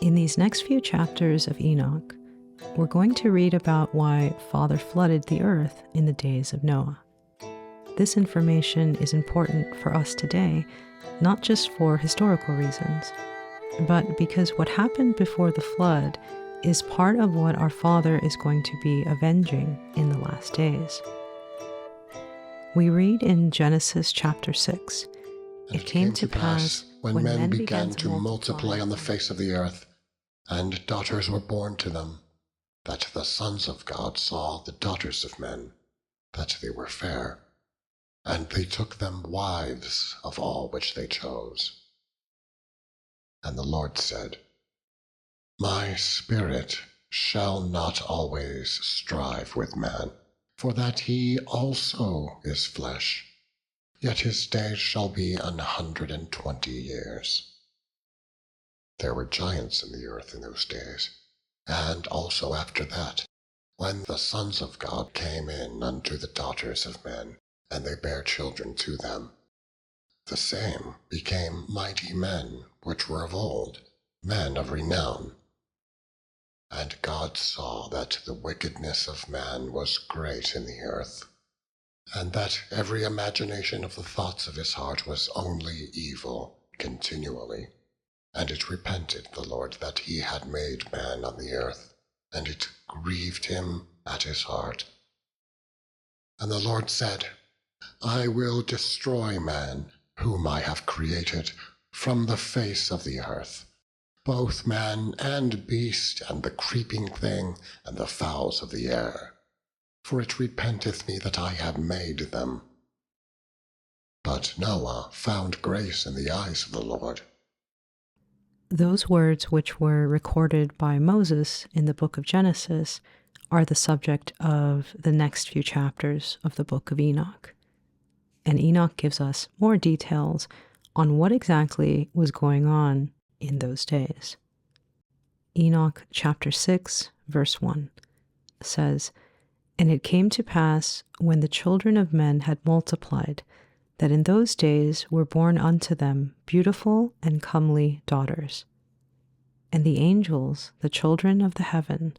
In these next few chapters of Enoch, we're going to read about why Father flooded the earth in the days of Noah. This information is important for us today, not just for historical reasons, but because what happened before the flood is part of what our Father is going to be avenging in the last days. We read in Genesis chapter 6, And it came to pass, when men began to multiply on the face of the earth, and daughters were born to them, that the sons of God saw the daughters of men, that they were fair, and they took them wives of all which they chose. And the Lord said, My spirit shall not always strive with man, for that he also is flesh, yet his days shall be 120 years. There were giants in the earth in those days, and also after that, when the sons of God came in unto the daughters of men, and they bare children to them. The same became mighty men, which were of old, men of renown. And God saw that the wickedness of man was great in the earth, and that every imagination of the thoughts of his heart was only evil continually. And it repented the Lord that he had made man on the earth, and it grieved him at his heart. And the Lord said, I will destroy man, whom I have created, from the face of the earth, both man and beast, and the creeping thing, and the fowls of the air. For it repenteth me that I have made them. But Noah found grace in the eyes of the Lord. Those words which were recorded by Moses in the book of Genesis are the subject of the next few chapters of the Book of Enoch. And Enoch gives us more details on what exactly was going on in those days. Enoch Chapter 6, verse 1 says, And it came to pass, when the children of men had multiplied, that in those days were born unto them beautiful and comely daughters. And the angels, the children of the heaven,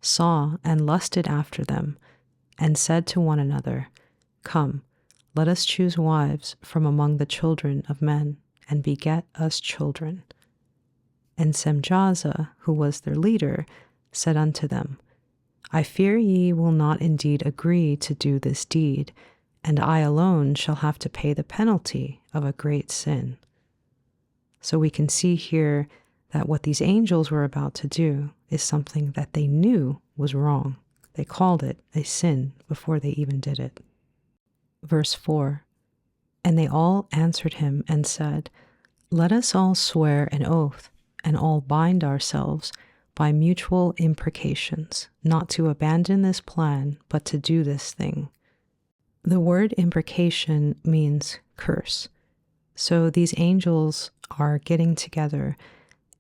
saw and lusted after them, and said to one another, Come, let us choose wives from among the children of men, and beget us children. And Semjaza, who was their leader, said unto them, I fear ye will not indeed agree to do this deed, and I alone shall have to pay the penalty of a great sin. So we can see here that what these angels were about to do is something that they knew was wrong. They called it a sin before they even did it. Verse 4, And they all answered him and said, Let us all swear an oath, and all bind ourselves by mutual imprecations, not to abandon this plan, but to do this thing. The word imprecation means curse. So these angels are getting together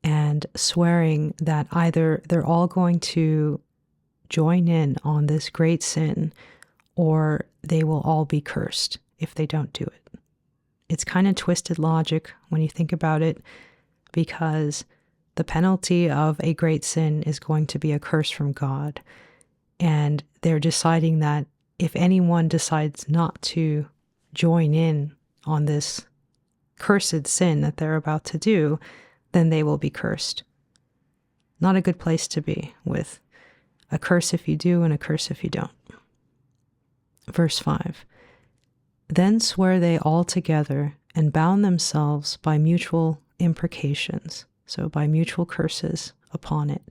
and swearing that either they're all going to join in on this great sin, or they will all be cursed if they don't do it. It's kind of twisted logic when you think about it, because the penalty of a great sin is going to be a curse from God. And they're deciding that if anyone decides not to join in on this cursed sin that they're about to do, then they will be cursed. Not a good place to be, with a curse if you do and a curse if you don't. Verse 5, Then swear they all together and bound themselves by mutual imprecations, so by mutual curses upon it.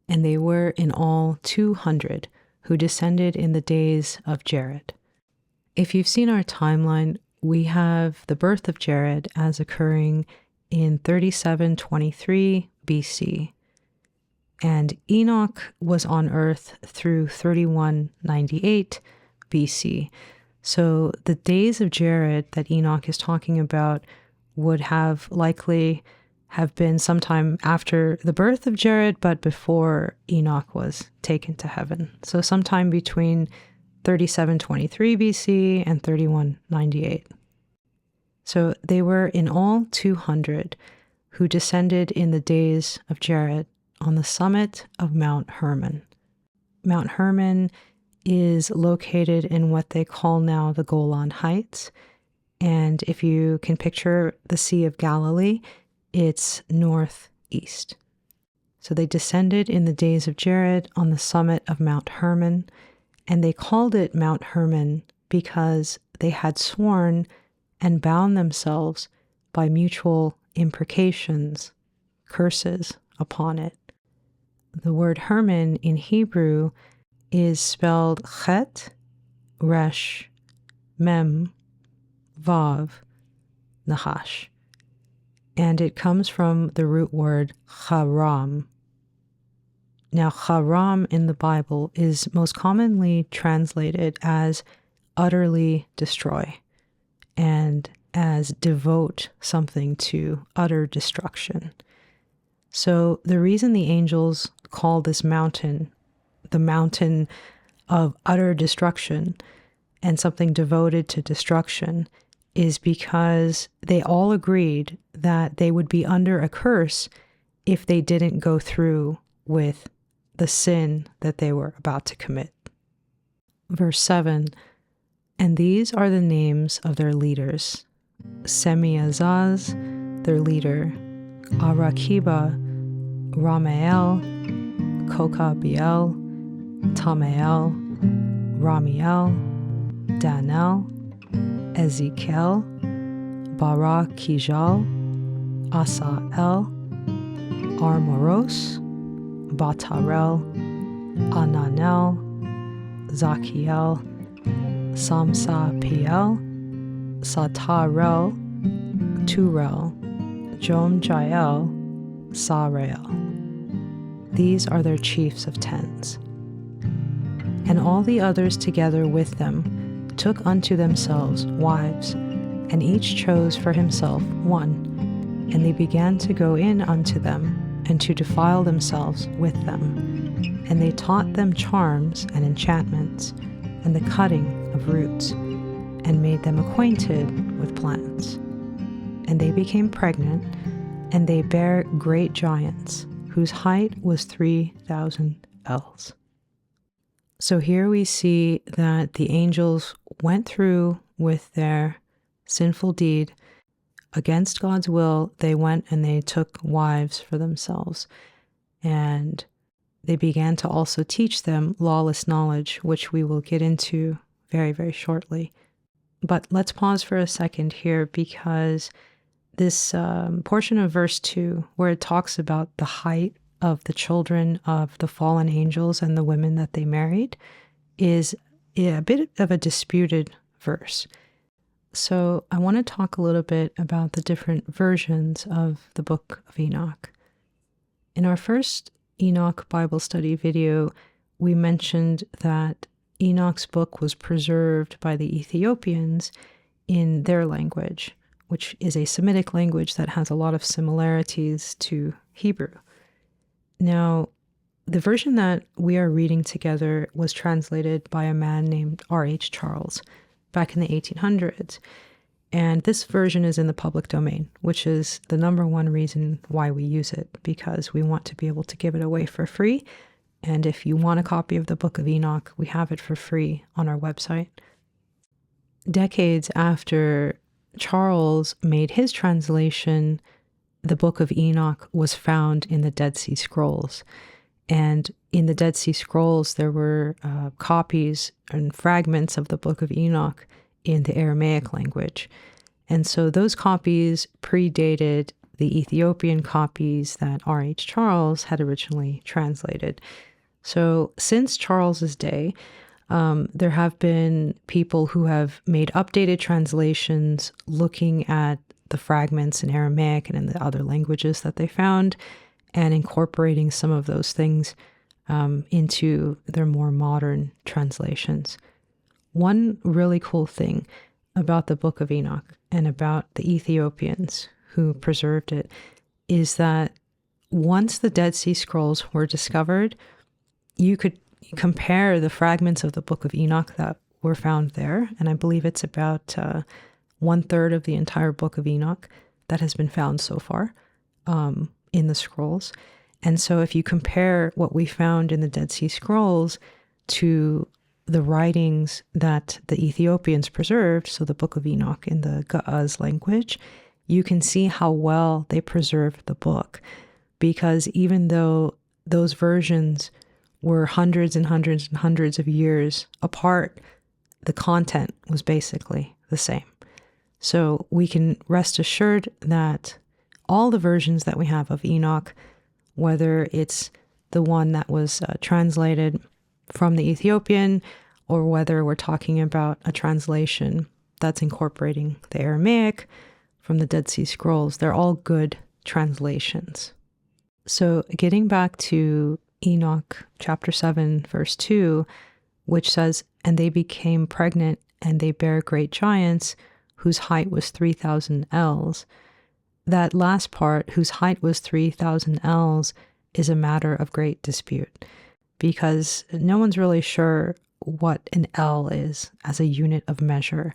And they were in all 200 who descended in the days of Jared. If you've seen our timeline, we have the birth of Jared as occurring in 3723 BC. And Enoch was on earth through 3198 BC. So the days of Jared that Enoch is talking about would have likely have been sometime after the birth of Jared, but before Enoch was taken to heaven. So sometime between 3723 BC and 3198. So they were in all 200 who descended in the days of Jared on the summit of Mount Hermon. Mount Hermon is located in what they call now the Golan Heights. And if you can picture the Sea of Galilee, it's northeast. So they descended in the days of Jared on the summit of Mount Hermon, and they called it Mount Hermon because they had sworn and bound themselves by mutual imprecations, curses upon it. The word Hermon in Hebrew is spelled Chet, Resh, Mem, Vav, Nahash, and it comes from the root word Haram. Now, Haram in the Bible is most commonly translated as utterly destroy and as devote something to utter destruction. So the reason the angels call this mountain the mountain of utter destruction and something devoted to destruction is because they all agreed that they would be under a curse if they didn't go through with the sin that they were about to commit. Verse 7, and these are the names of their leaders: Semiazaz, their leader, Arakiba, Ramael, Kokabiel, Tamael, Ramiel, Danel, Ezekiel, Barak-Kijal, Asael, Armoros, Batarel, Ananel, Zakiel, Samsapiel, Satarel, Turel, Jomjael, Sarael. These are their chiefs of tens. And all the others together with them took unto themselves wives, and each chose for himself one, and they began to go in unto them, and to defile themselves with them. And they taught them charms and enchantments, and the cutting of roots, and made them acquainted with plants. And they became pregnant, and they bare great giants, whose height was 3,000 ells. So here we see that the angels went through with their sinful deed. Against God's will, they went and they took wives for themselves. And they began to also teach them lawless knowledge, which we will get into very, very shortly. But let's pause for a second here, because this portion of verse 2, where it talks about the height of the children of the fallen angels and the women that they married, is a bit of a disputed verse. So I want to talk a little bit about the different versions of the Book of Enoch. In our first Enoch Bible study video, we mentioned that Enoch's book was preserved by the Ethiopians in their language, which is a Semitic language that has a lot of similarities to Hebrew. Now, the version that we are reading together was translated by a man named R.H. Charles back in the 1800s. And this version is in the public domain, which is the number one reason why we use it, because we want to be able to give it away for free. And if you want a copy of the Book of Enoch, we have it for free on our website. Decades after Charles made his translation, the Book of Enoch was found in the Dead Sea Scrolls. And in the Dead Sea Scrolls, there were copies and fragments of the Book of Enoch in the Aramaic language. And so those copies predated the Ethiopian copies that R.H. Charles had originally translated. So since Charles's day, there have been people who have made updated translations looking at the fragments in Aramaic and in the other languages that they found, and incorporating some of those things into their more modern translations. One really cool thing about the Book of Enoch and about the Ethiopians who preserved it is that once the Dead Sea Scrolls were discovered, you could compare the fragments of the Book of Enoch that were found there, and I believe it's about 1/3 of the entire Book of Enoch that has been found so far, in the scrolls. And so if you compare what we found in the Dead Sea Scrolls to the writings that the Ethiopians preserved, so the Book of Enoch in the Ga'az language, you can see how well they preserved the book. Because even though those versions were hundreds and hundreds and hundreds of years apart, the content was basically the same. So we can rest assured that all the versions that we have of Enoch, whether it's the one that was translated from the Ethiopian, or whether we're talking about a translation that's incorporating the Aramaic from the Dead Sea Scrolls, they're all good translations. So getting back to Enoch chapter 7, verse 2, which says, "And they became pregnant, and they bare great giants, whose height was 3,000 ells." That last part, whose height was 3,000 ells, is a matter of great dispute, because no one's really sure what an ell is as a unit of measure.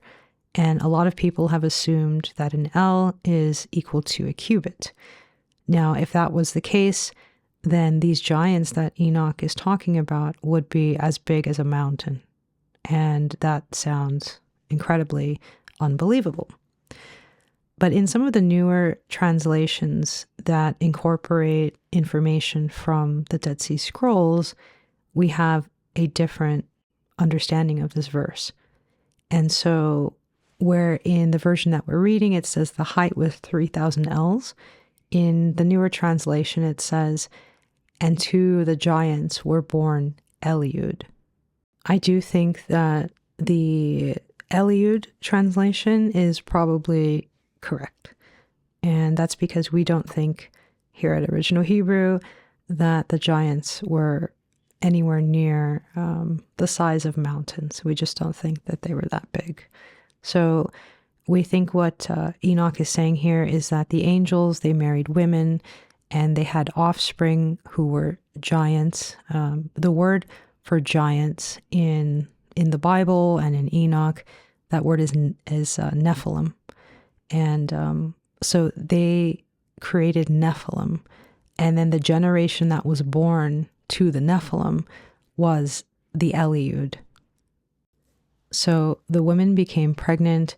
And a lot of people have assumed that an ell is equal to a cubit. Now, if that was the case, then these giants that Enoch is talking about would be as big as a mountain. And that sounds incredibly unbelievable. But in some of the newer translations that incorporate information from the Dead Sea Scrolls, we have a different understanding of this verse. And so where in the version that we're reading, it says the height was 3,000 ells, in the newer translation, it says, "And to the giants were born Eliud." I do think that the Eliud translation is probably correct. And that's because we don't think here at Original Hebrew that the giants were anywhere near the size of mountains. We just don't think that they were that big. So we think what Enoch is saying here is that the angels, they married women and they had offspring who were giants. The word for giants in the Bible and in Enoch, that word is Nephilim. And so they created Nephilim. And then the generation that was born to the Nephilim was the Eliud. So the women became pregnant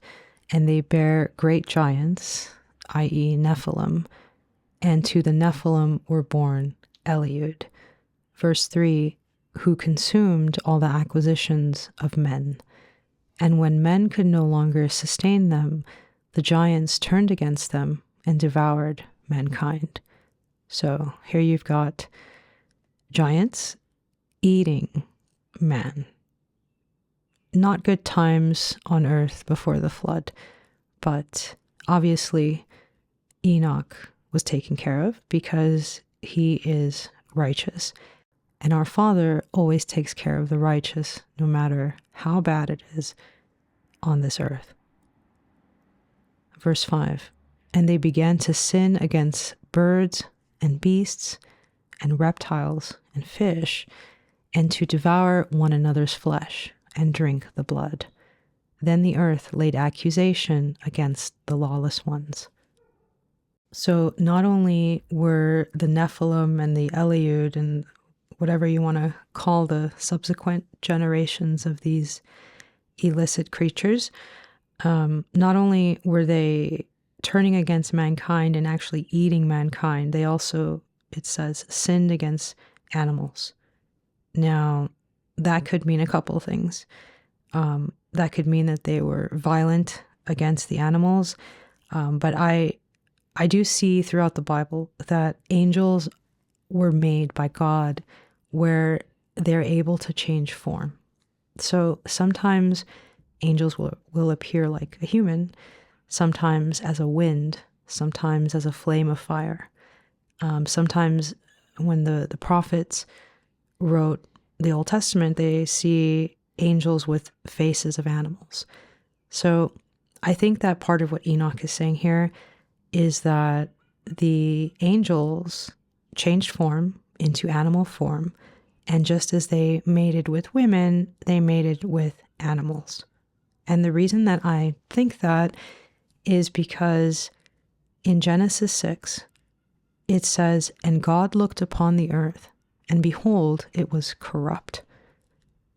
and they bare great giants, i.e. Nephilim, and to the Nephilim were born Eliud. Verse 3, "Who consumed all the acquisitions of men. And when men could no longer sustain them, the giants turned against them and devoured mankind." So here you've got giants eating man. Not good times on earth before the flood, but obviously Enoch was taken care of because he is righteous. And our Father always takes care of the righteous, no matter how bad it is on this earth. Verse 5, "And they began to sin against birds and beasts and reptiles and fish, and to devour one another's flesh and drink the blood. Then the earth laid accusation against the lawless ones." So not only were the Nephilim and the Eliud and whatever you want to call the subsequent generations of these illicit creatures, not only were they turning against mankind and actually eating mankind, they also, it says, sinned against animals. Now, that could mean a couple things. That could mean that they were violent against the animals, but I do see throughout the Bible that angels were made by God where they're able to change form. So sometimes angels will appear like a human, sometimes as a wind, sometimes as a flame of fire. Sometimes when the prophets wrote the Old Testament, they see angels with faces of animals. So I think that part of what Enoch is saying here is that the angels changed form into animal form, and just as they mated with women, they mated with animals. And the reason that I think that is because in Genesis 6, it says, "And God looked upon the earth, and behold, it was corrupt."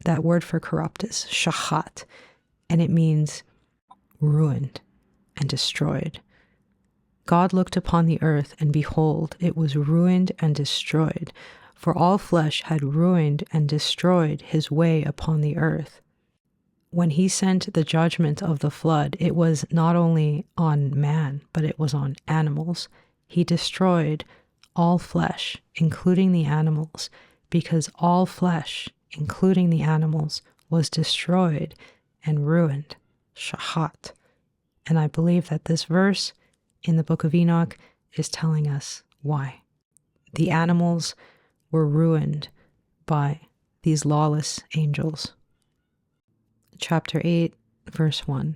That word for corrupt is shachat, and it means ruined and destroyed. God looked upon the earth, and behold, it was ruined and destroyed, for all flesh had ruined and destroyed his way upon the earth. When he sent the judgment of the flood, it was not only on man, but it was on animals. He destroyed all flesh, including the animals, because all flesh, including the animals, was destroyed and ruined. Shahat. And I believe that this verse in the Book of Enoch is telling us why. The animals were ruined by these lawless angels. Chapter 8, verse 1.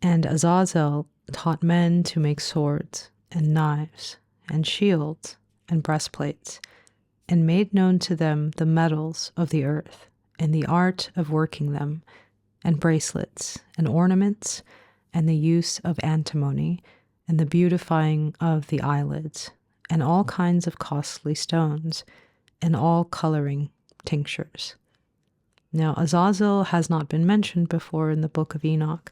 And Azazel taught men to make swords and knives and shields and breastplates, and made known to them the metals of the earth and the art of working them, and bracelets and ornaments, and the use of antimony, and the beautifying of the eyelids, and all kinds of costly stones, and all coloring tinctures. Now, Azazel has not been mentioned before in the Book of Enoch,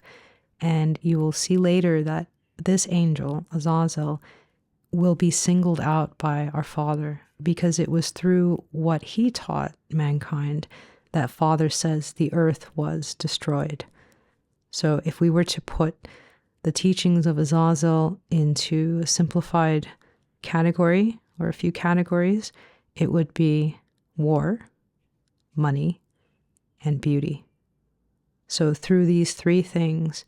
and you will see later that this angel, Azazel, will be singled out by our Father, because it was through what he taught mankind that Father says the earth was destroyed. So if we were to put the teachings of Azazel into a simplified category, or a few categories, it would be war, money, and beauty. So through these three things,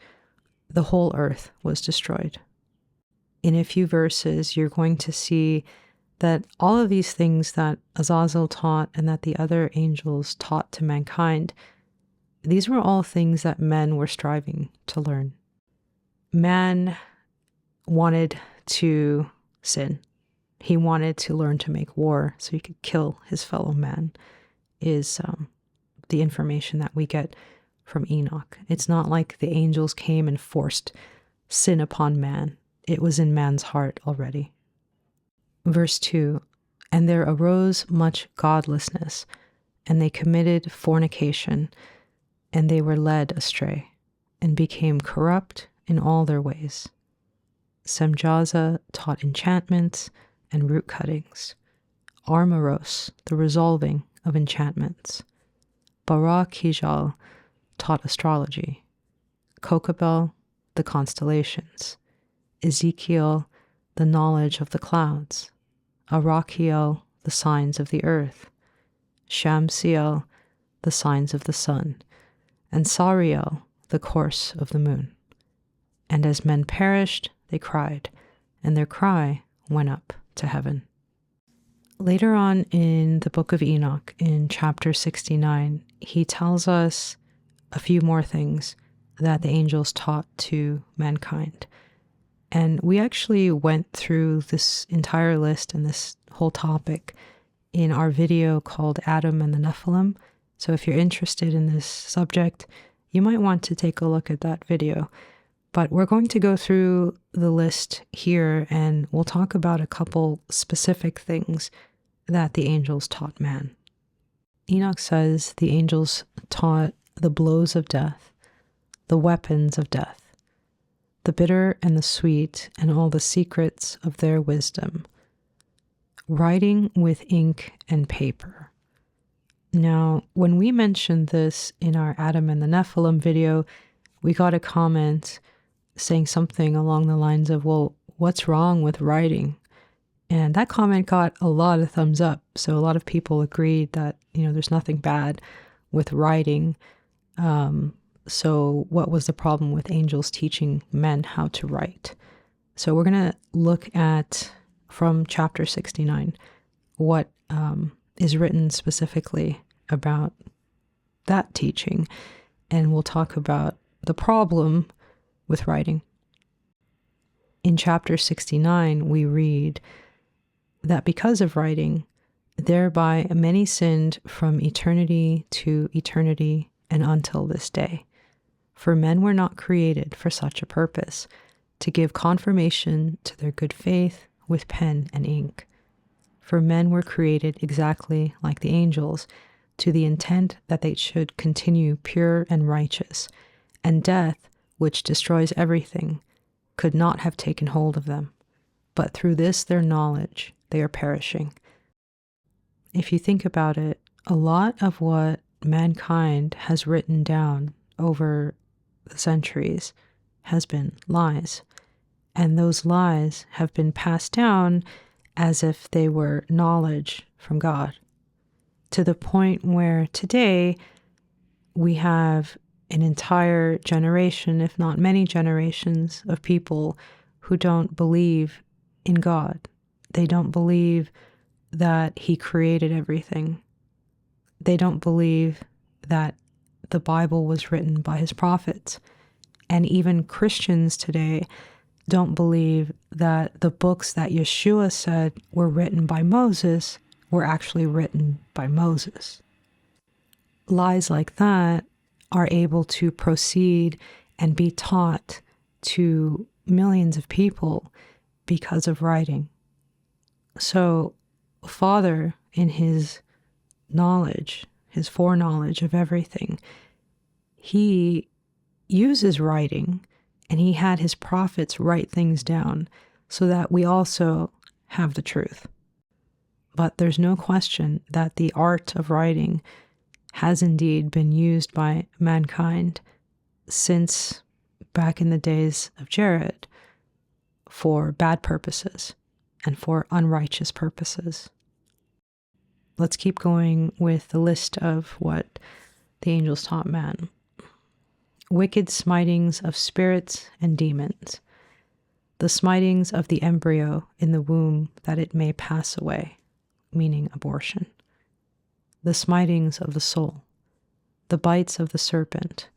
the whole earth was destroyed. In a few verses, you're going to see that all of these things that Azazel taught and that the other angels taught to mankind, these were all things that men were striving to learn. Man wanted to sin. He wanted to learn to make war so he could kill his fellow man, is the information that we get from Enoch. It's not like the angels came and forced sin upon man. It was in man's heart already. Verse 2, and there arose much godlessness, and they committed fornication, and they were led astray, and became corrupt in all their ways. Semjaza taught enchantments and root cuttings. Armoros, the resolving of enchantments. Barak-Hijal taught astrology. Kokabel, the constellations. Ezekiel, the knowledge of the clouds. Arachiel, the signs of the earth. Shamsiel, the signs of the sun. And Sariel, the course of the moon. And as men perished, they cried, and their cry went up to heaven. Later on in the Book of Enoch, in chapter 69, he tells us a few more things that the angels taught to mankind. And we actually went through this entire list and this whole topic in our video called Adam and the Nephilim. So if you're interested in this subject, you might want to take a look at that video. But we're going to go through the list here, and we'll talk about a couple specific things that the angels taught man. Enoch says the angels taught the blows of death, the weapons of death, the bitter and the sweet, and all the secrets of their wisdom, writing with ink and paper. Now, when we mentioned this in our Adam and the Nephilim video, we got a comment saying something along the lines of, well, what's wrong with writing? And that comment got a lot of thumbs up. So a lot of people agreed that, there's nothing bad with writing. So what was the problem with angels teaching men how to write? So we're going to look at, from chapter 69, what is written specifically about that teaching. And we'll talk about the problem with writing. In chapter 69, we read that because of writing, thereby many sinned from eternity to eternity and until this day. For men were not created for such a purpose, to give confirmation to their good faith with pen and ink. For men were created exactly like the angels, to the intent that they should continue pure and righteous, and death, which destroys everything, could not have taken hold of them. But through this their knowledge they are perishing. If you think about it, a lot of what mankind has written down over the centuries has been lies. And those lies have been passed down as if they were knowledge from God, to the point where today we have an entire generation, if not many generations, of people who don't believe in God. They don't believe that He created everything. They don't believe that the Bible was written by His prophets. And even Christians today don't believe that the books that Yeshua said were written by Moses were actually written by Moses. Lies like that are able to proceed and be taught to millions of people because of writing. So, Father, in His knowledge, His foreknowledge of everything, He uses writing, and He had His prophets write things down so that we also have the truth. But there's no question that the art of writing has indeed been used by mankind since back in the days of Jared for bad purposes and for unrighteous purposes. Let's keep going with the list of what the angels taught man. Wicked smitings of spirits and demons, the smitings of the embryo in the womb that it may pass away, meaning abortion, the smitings of the soul, the bites of the serpent,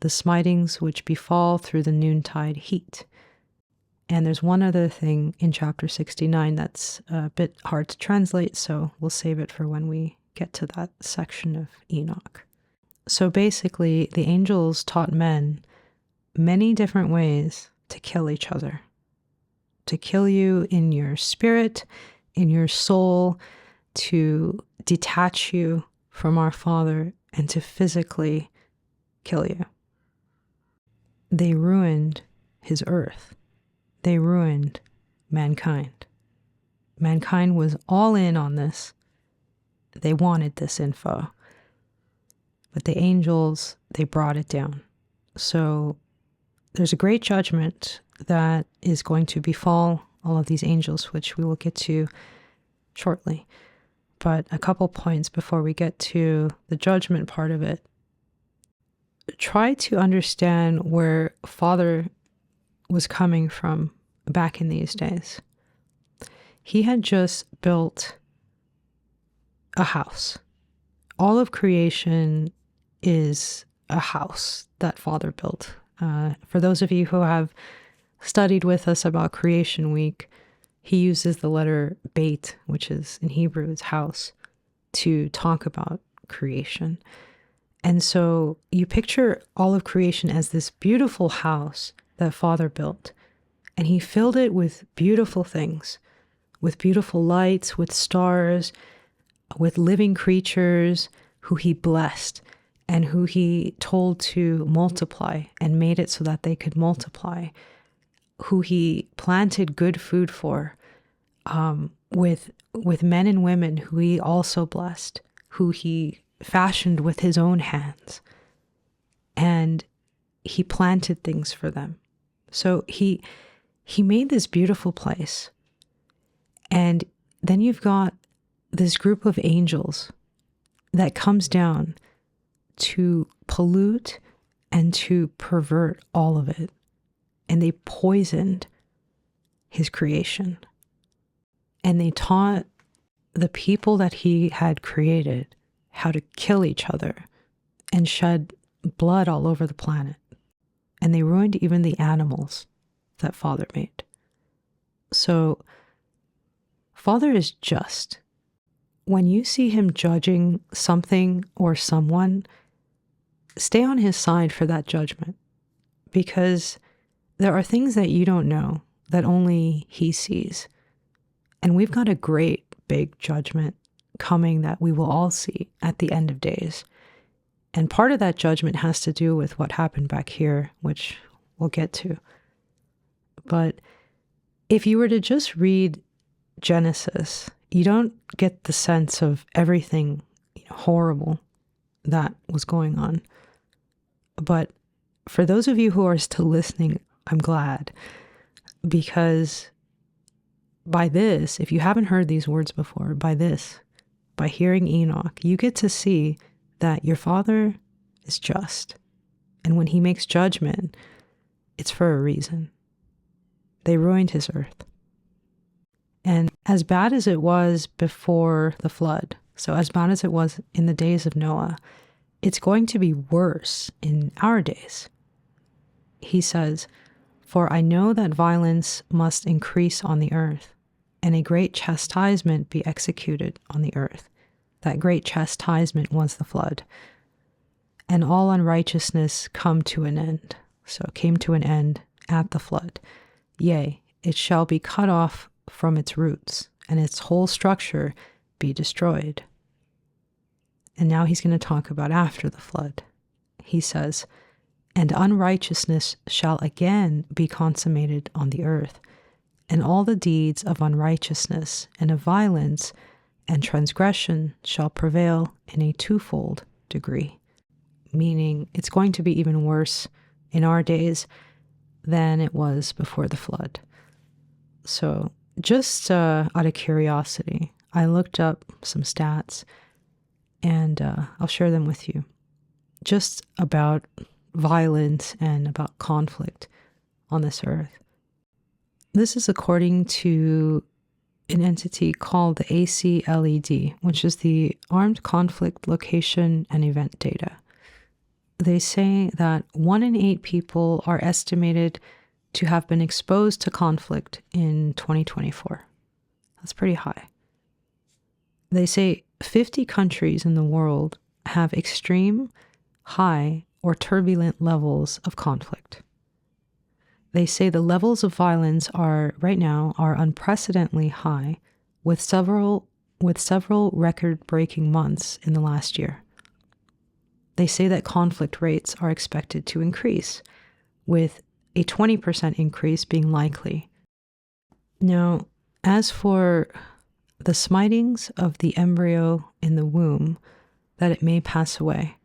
the smitings which befall through the noontide heat. And there's one other thing in chapter 69 that's a bit hard to translate, so we'll save it for when we get to that section of Enoch. So basically, the angels taught men many different ways to kill each other, to kill you in your spirit, in your soul, to detach you from our Father, and to physically kill you. They ruined His earth. They ruined mankind. Mankind was all in on this. They wanted this info. But the angels, they brought it down. So there's a great judgment that is going to befall all of these angels, which we will get to shortly. But a couple points before we get to the judgment part of it. Try to understand where Father was coming from back in these days. He had just built a house. All of creation is a house that Father built. For those of you who have studied with us about Creation Week, he uses the letter Beit, which is in Hebrew is house, to talk about creation. And so you picture all of creation as this beautiful house that Father built. And He filled it with beautiful things, with beautiful lights, with stars, with living creatures who He blessed and who He told to multiply and made it so that they could multiply, who He planted good food for, with men and women who He also blessed, who He fashioned with His own hands, and He planted things for them. So He made this beautiful place. And then you've got this group of angels that comes down to pollute and to pervert all of it. And they poisoned His creation. And they taught the people that He had created how to kill each other and shed blood all over the planet. And they ruined even the animals that Father made. So Father is just. When you see Him judging something or someone, stay on His side for that judgment, because there are things that you don't know that only He sees. And we've got a great big judgment coming that we will all see at the end of days. And part of that judgment has to do with what happened back here, which we'll get to. But if you were to just read Genesis, you don't get the sense of everything horrible that was going on. But for those of you who are still listening, I'm glad, because by this, if you haven't heard these words before, by hearing Enoch, you get to see that your Father is just. And when he makes judgment, it's for a reason. They ruined his earth. And as bad as it was before the flood, so as bad as it was in the days of Noah, it's going to be worse in our days. He says, "For I know that violence must increase on the earth, and a great chastisement be executed on the earth." That great chastisement was the flood. "And all unrighteousness come to an end." So it came to an end at the flood. "Yea, it shall be cut off from its roots, and its whole structure be destroyed." And now he's going to talk about after the flood. He says, "And unrighteousness shall again be consummated on the earth, and all the deeds of unrighteousness and of violence and transgression shall prevail in a twofold degree." Meaning it's going to be even worse in our days than it was before the flood. So just out of curiosity, I looked up some stats, and I'll share them with you, just about violence and about conflict on this earth. This is according to an entity called the ACLED, which is the Armed Conflict Location and Event Data. They say that 1 in 8 people are estimated to have been exposed to conflict in 2024. That's pretty high. They say 50 countries in the world have extreme, high, or turbulent levels of conflict. They say the levels of violence right now are unprecedentedly high, with several record-breaking months in the last year. They say that conflict rates are expected to increase, with a 20% increase being likely. Now, as for the smitings of the embryo in the womb, that it may pass away.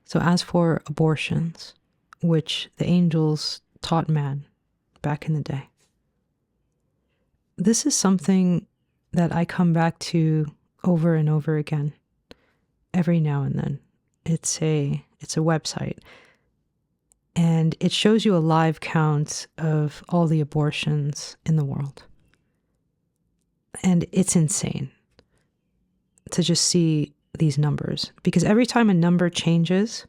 So as for abortions, which the angels taught man back in the day, this is something that I come back to over and over again, every now and then. It's a website, and it shows you a live count of all the abortions in the world. And it's insane to just see these numbers, because every time a number changes,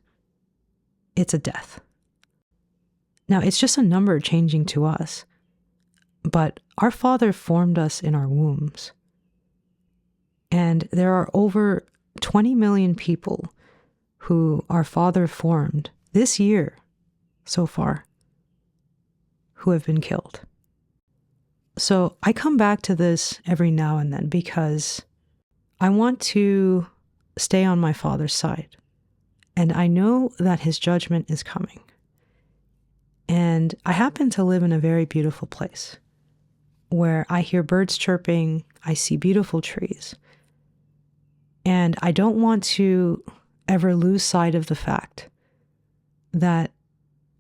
it's a death. Now, it's just a number changing to us, but our Father formed us in our wombs. And there are over 20 million people who our Father formed this year so far who have been killed. So I come back to this every now and then because I want to stay on my Father's side. And I know that his judgment is coming. And I happen to live in a very beautiful place where I hear birds chirping, I see beautiful trees. And I don't want to ever lose sight of the fact that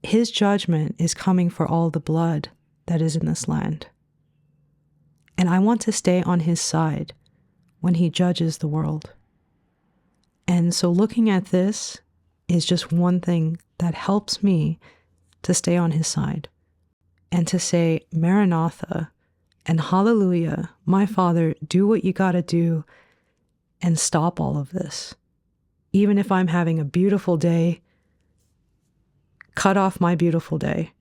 his judgment is coming for all the blood that is in this land. And I want to stay on his side when he judges the world. And so looking at this is just one thing that helps me to stay on his side and to say, Maranatha and hallelujah, my Father, do what you got to do and stop all of this. Even if I'm having a beautiful day, cut off my beautiful day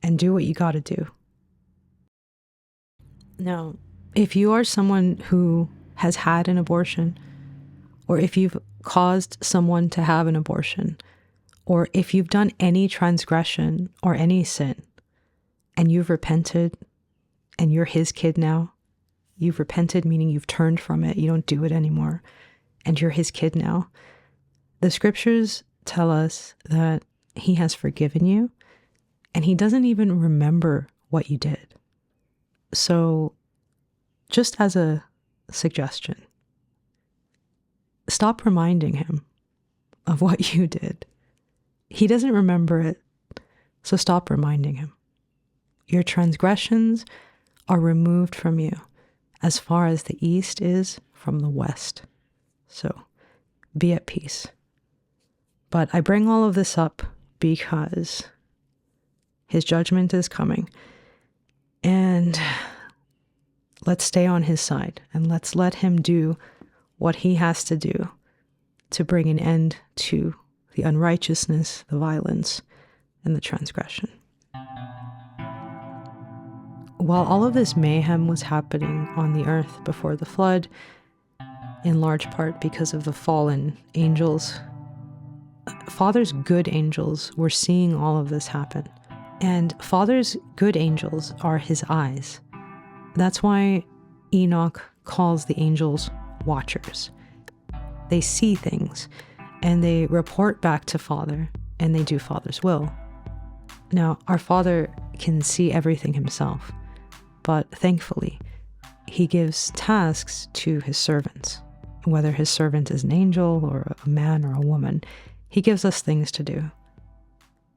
and do what you got to do. Now, if you are someone who has had an abortion, or if you've caused someone to have an abortion, or if you've done any transgression or any sin, and you've repented, and you're his kid now, You've repented, meaning you've turned from it. You don't do it anymore. And you're his kid now. The scriptures tell us that he has forgiven you, and he doesn't even remember what you did. So, just as a suggestion, stop reminding him of what you did. He doesn't remember it, so stop reminding him. Your transgressions are removed from you as far as the east is from the west. So be at peace. But I bring all of this up because his judgment is coming. And let's stay on his side and let's let him do what he has to do to bring an end to the unrighteousness, the violence, and the transgression. While all of this mayhem was happening on the earth before the flood, in large part because of the fallen angels, Father's good angels were seeing all of this happen. And Father's good angels are his eyes. That's why Enoch calls the angels watchers. They see things, and they report back to Father, and they do Father's will. Now, our Father can see everything himself, but thankfully, he gives tasks to his servants. Whether his servant is an angel or a man or a woman, he gives us things to do.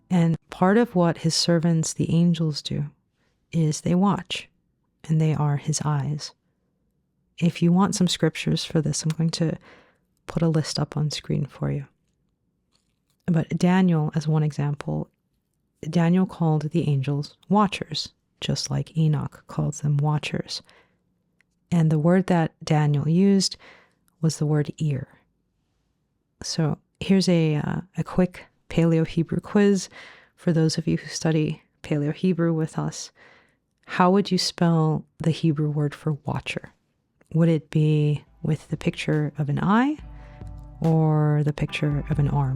And part of what his servants, the angels, do is they watch, and they are his eyes. If you want some scriptures for this, I'm going to put a list up on screen for you. But Daniel, as one example, Daniel called the angels watchers, just like Enoch calls them watchers. And the word that Daniel used was the word ear. So here's a quick Paleo-Hebrew quiz for those of you who study Paleo-Hebrew with us. How would you spell the Hebrew word for watcher? Would it be with the picture of an eye or the picture of an arm?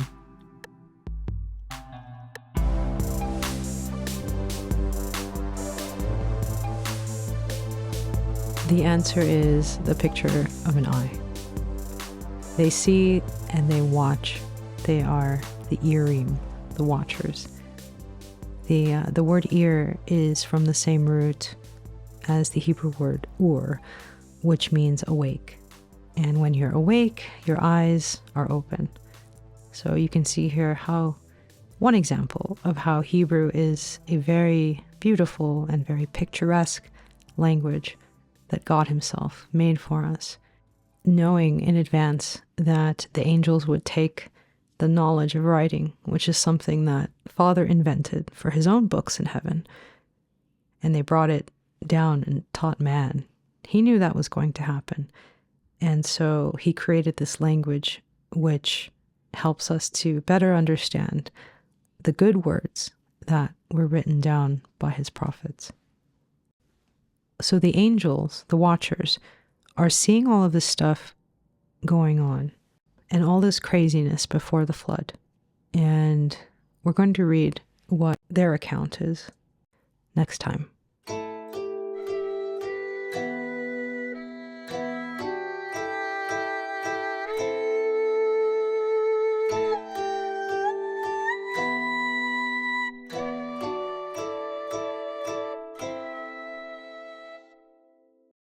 The answer is the picture of an eye. They see and they watch. They are the earim, the watchers. The word ear is from the same root as the Hebrew word ur, which means awake. And when you're awake, your eyes are open. So you can see here one example of how Hebrew is a very beautiful and very picturesque language that God himself made for us, knowing in advance that the angels would take the knowledge of writing, which is something that Father invented for his own books in heaven, and they brought it down and taught man. He knew that was going to happen. And so he created this language which helps us to better understand the good words that were written down by his prophets. So the angels, the watchers, are seeing all of this stuff going on and all this craziness before the flood. And we're going to read what their account is next time.